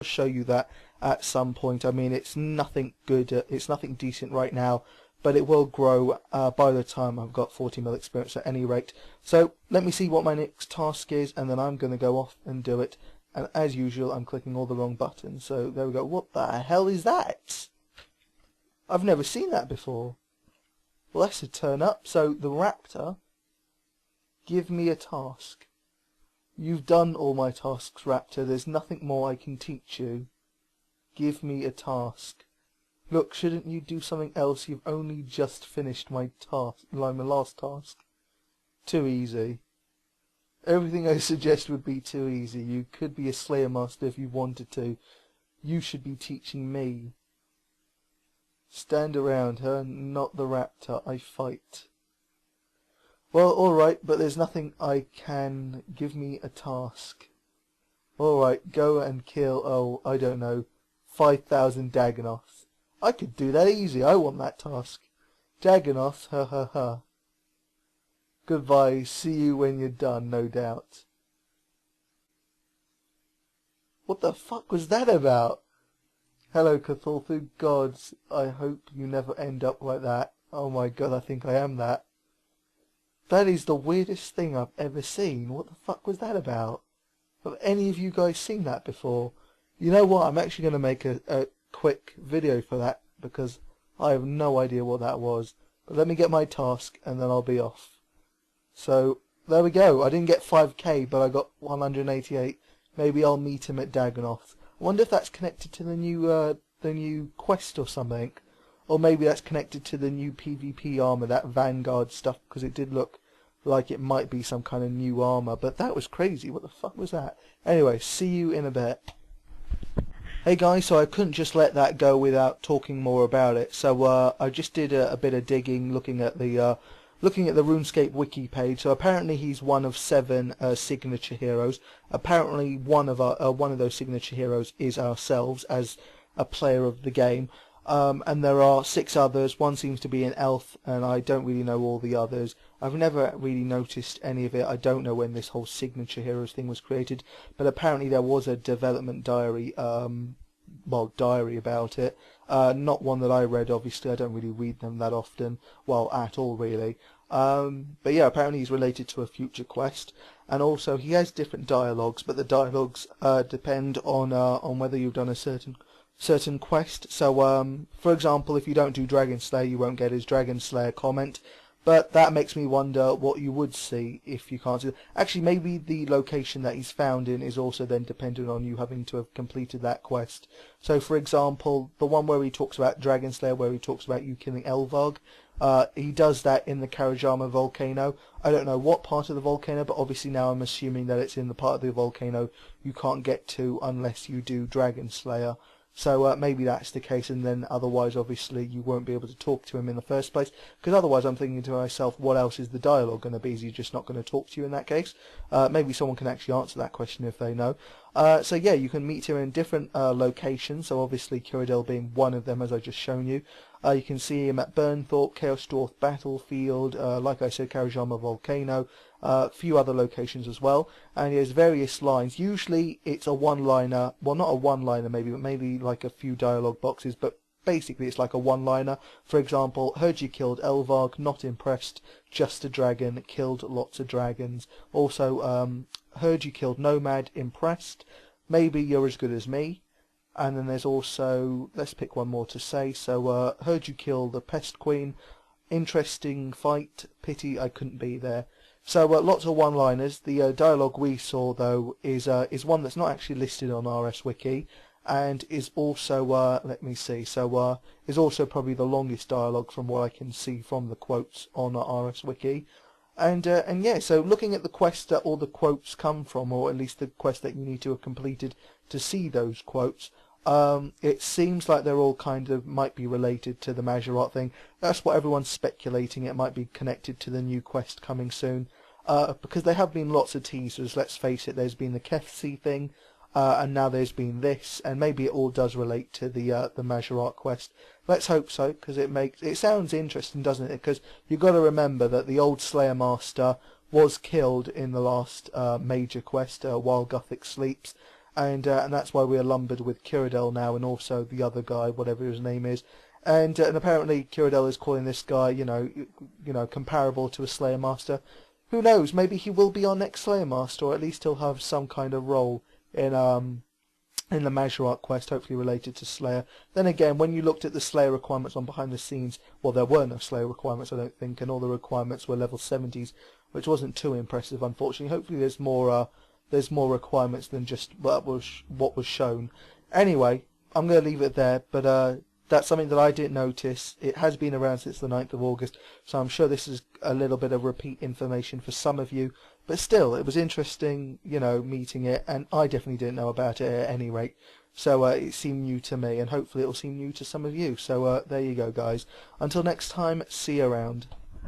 show you that at some point. I mean, it's nothing good, it's nothing decent right now, but it will grow by the time I've got 40 mil experience at any rate. So let me see what my next task is, and then I'm going to go off and do it. And as usual, I'm clicking all the wrong buttons. So there we go. What the hell is that? I've never seen that before. Well, that's a turn up. So the Raptor, give me a task. You've done all my tasks, Raptor. There's nothing more I can teach you. Give me a task. Look, shouldn't you do something else? You've only just finished my task, like my last task. Too easy. Everything I suggest would be too easy. You could be a Slayer Master if you wanted to. You should be teaching me. Stand around her, not the Raptor. I fight. Well, alright, but there's nothing I can... Give me a task. Alright, go and kill, oh, I don't know, 5,000 Dagonoths. I could do that easy. I want that task. Dagonoths, ha ha ha. Goodbye, see you when you're done, no doubt. What the fuck was that about? Hello, Cthulthu. Gods, I hope you never end up like that. Oh my god, I think I am that. That is the weirdest thing I've ever seen. What the fuck was that about? Have any of you guys seen that before? You know what, I'm actually going to make a quick video for that, because I have no idea what that was. But let me get my task, and then I'll be off. So, there we go. I didn't get 5k, but I got 188. Maybe I'll meet him at Dagonoth. I wonder if that's connected to the new quest or something. Or maybe that's connected to the new PvP armor, that Vanguard stuff, because it did look like it might be some kind of new armor. But that was crazy. What the fuck was that? Anyway, see you in a bit. Hey guys, so I couldn't just let that go without talking more about it. So I just did a bit of digging, looking at the RuneScape wiki page. So apparently he's one of 7 signature heroes. Apparently one of those signature heroes is ourselves as a player of the game. And there are 6 others. One seems to be an elf, and I don't really know all the others. I've never really noticed any of it. I don't know when this whole signature heroes thing was created, but apparently there was a development diary, diary about it. Not one that I read, obviously. I don't really read them that often, well, at all really. But yeah, apparently he's related to a future quest, and also he has different dialogues, but the dialogues depend on whether you've done a certain quest. So for example, if you don't do Dragon Slayer, you won't get his Dragon Slayer comment, but that makes me wonder what you would see if you can't do that. Actually, maybe the location that he's found in is also then dependent on you having to have completed that quest. So for example, the one where he talks about Dragon Slayer, where he talks about you killing Elvarg, he does that in the Karajama volcano. I don't know what part of the volcano, but obviously now I'm assuming that it's in the part of the volcano you can't get to unless you do Dragon Slayer. So maybe that's the case, and then otherwise obviously you won't be able to talk to him in the first place, because otherwise I'm thinking to myself, what else is the dialogue going to be? Is he just not going to talk to you in that case? Maybe someone can actually answer that question if they know. So yeah, you can meet him in different locations, so obviously Cyrodiil being one of them, as I just shown you. You can see him at Burnthorpe, Chaos Dwarf Battlefield, like I said, Karajama Volcano, a few other locations as well, and he has various lines. Usually it's a one-liner, well, not a one-liner maybe, but maybe like a few dialogue boxes, but basically it's like a one-liner. For example, heard you killed Elvarg, not impressed, just a dragon, killed lots of dragons. Also, heard you killed Nomad, impressed, maybe you're as good as me. And then there's also, let's pick one more to say, so heard you kill the Pest Queen, interesting fight, pity I couldn't be there. So lots of one-liners. The dialogue we saw though is one that's not actually listed on RS Wiki, and is also let me see, so is also probably the longest dialogue from what I can see from the quotes on RS Wiki. And yeah, so looking at the quest that all the quotes come from, or at least the quest that you need to have completed to see those quotes, it seems like they're all kind of might be related to the Mahjarrat thing. That's what everyone's speculating. It might be connected to the new quest coming soon, because there have been lots of teasers. Let's face it, there's been the Kefsi thing, and now there's been this, and maybe it all does relate to the Mahjarrat quest. Let's hope so, because it sounds interesting, doesn't it? Because you've got to remember that the old Slayer Master was killed in the last major quest, while Gothic sleeps. and that's why we're lumbered with Cyrodiil now, and also the other guy, whatever his name is. And apparently Cyrodiil is calling this guy, you know, comparable to a Slayer Master. Who knows? Maybe he will be our next Slayer Master, or at least he'll have some kind of role in the Mahjarrat quest, hopefully related to Slayer. Then again, when you looked at the Slayer requirements on behind the scenes, well, there were no Slayer requirements, I don't think, and all the requirements were level 70s, which wasn't too impressive, unfortunately. Hopefully there's more requirements than just what was shown. Anyway, I'm going to leave it there, but that's something that I didn't notice. It has been around since the 9th of August, so I'm sure this is a little bit of repeat information for some of you. But still, it was interesting, you know, meeting it, and I definitely didn't know about it at any rate. So it seemed new to me, and hopefully it will seem new to some of you. So there you go, guys. Until next time, see you around.